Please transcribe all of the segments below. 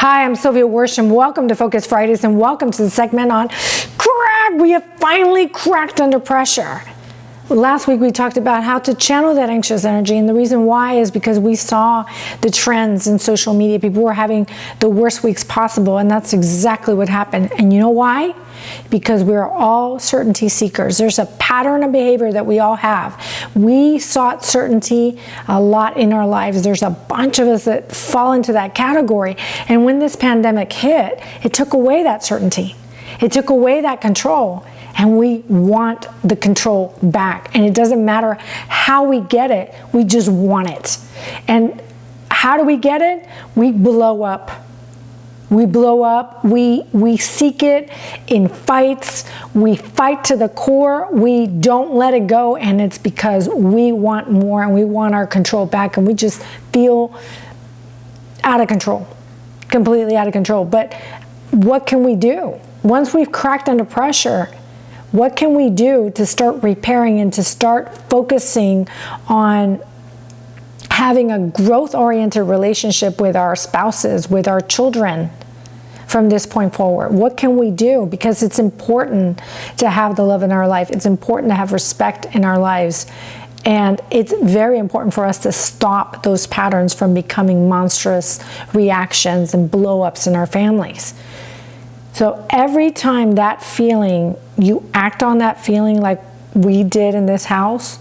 Hi, I'm Sylviaworsham. Welcome to Focus Fridays and welcome to the segment on crack. We have finally cracked under pressure. Last week we talked about how to channel that anxious energy, and the reason why is because we saw the trends in social media. People were having the worst weeks possible, and that's exactly what happened. And you know why? Because we're all certainty seekers. There's a pattern of behavior that we all have. We sought certainty a lot in our lives. There's a bunch of us that fall into that category. And when this pandemic hit, it took away that certainty. It took away that control. And we want the control back. And it doesn't matter how we get it, we just want it. And how do we get it? We blow up. We blow up, we seek it in fights, we fight to the core, we don't let it go, and it's because we want more and we want our control back, and we just feel out of control, completely out of control. But what can we do? Once we've cracked under pressure, what can we do to start repairing and to start focusing on having a growth-oriented relationship with our spouses, with our children from this point forward? What can we do? Because it's important to have the love in our life. It's important to have respect in our lives. And it's very important for us to stop those patterns from becoming monstrous reactions and blow-ups in our families. So every time that feeling, you act on that feeling like we did in this house,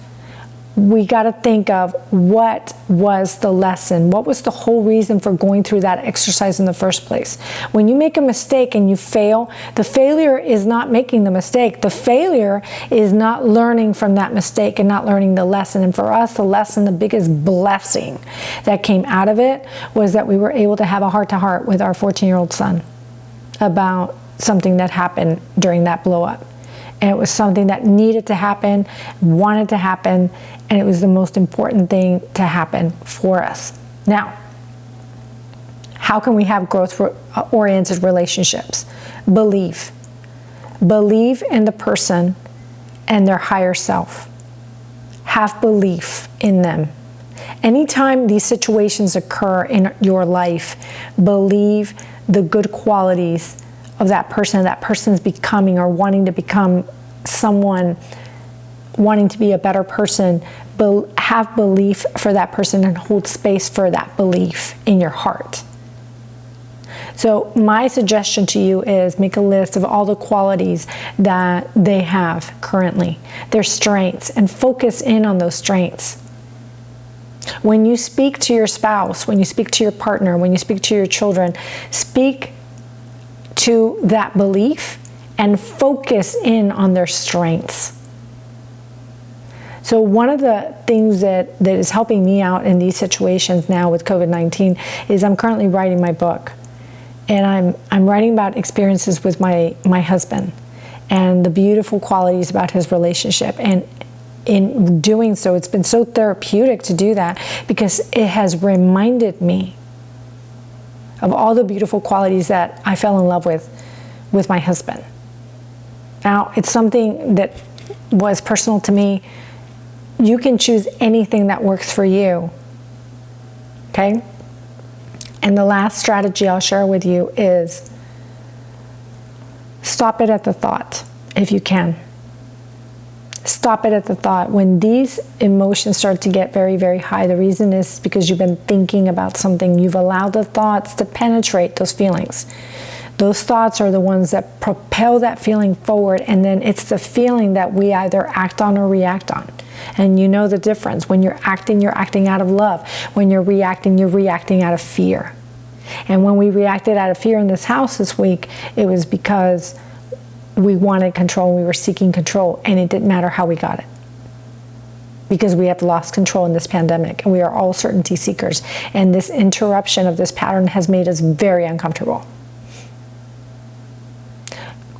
we got to think of what was the lesson, what was the whole reason for going through that exercise in the first place. When you make a mistake and you fail, the failure is not making the mistake. The failure is not learning from that mistake and not learning the lesson. And for us, the lesson, the biggest blessing that came out of it was that we were able to have a heart-to-heart with our 14-year-old son about something that happened during that blow-up. And it was something that needed to happen, wanted to happen, and it was the most important thing to happen for us. Now, how can we have growth-oriented relationships? Believe. Believe in the person and their higher self. Have belief in them. Anytime these situations occur in your life, believe the good qualities of that person's becoming or wanting to become someone, wanting to be a better person. Have belief for that person and hold space for that belief in your heart. So my suggestion to you is make a list of all the qualities that they have currently, their strengths, and focus in on those strengths. When you speak to your spouse, when you speak to your partner, when you speak to your children, speak to that belief and focus in on their strengths. So one of the things that is helping me out in these situations now with COVID-19 is I'm currently writing my book. And I'm writing about experiences with my husband and the beautiful qualities about his relationship. And in doing so, it's been so therapeutic to do that because it has reminded me of all the beautiful qualities that I fell in love with my husband. Now, it's something that was personal to me. You can choose anything that works for you, okay? And the last strategy I'll share with you is stop it at the thought, if you can. Stop it at the thought. When these emotions start to get very, very high, the reason is because you've been thinking about something. You've allowed the thoughts to penetrate those feelings. Those thoughts are the ones that propel that feeling forward, and then it's the feeling that we either act on or react on. And you know the difference. When you're acting out of love. When you're reacting out of fear. And when we reacted out of fear in this house this week, it was because we wanted control, we were seeking control, and it didn't matter how we got it. Because we have lost control in this pandemic, and we are all certainty seekers. And this interruption of this pattern has made us very uncomfortable.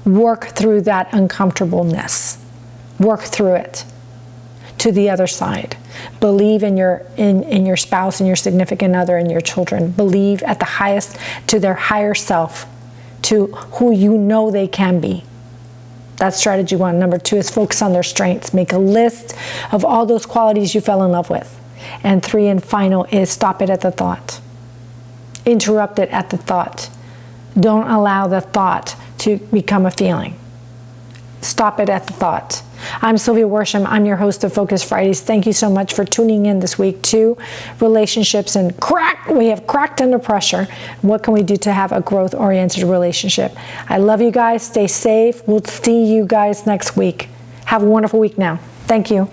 Work through that uncomfortableness. Work through it to the other side. Believe in your spouse and your significant other and your children. Believe at the highest, to their higher self, to who you know they can be. That's strategy one. Number two is focus on their strengths. Make a list of all those qualities you fell in love with. And three and final is stop it at the thought. Interrupt it at the thought. Don't allow the thought to become a feeling. Stop it at the thought. I'm Sylvia Worsham. I'm your host of Focus Fridays. Thank you so much for tuning in this week to relationships and we have cracked under pressure. What can we do to have a growth-oriented relationship? I love you guys. Stay safe. We'll see you guys next week. Have a wonderful week now. Thank you.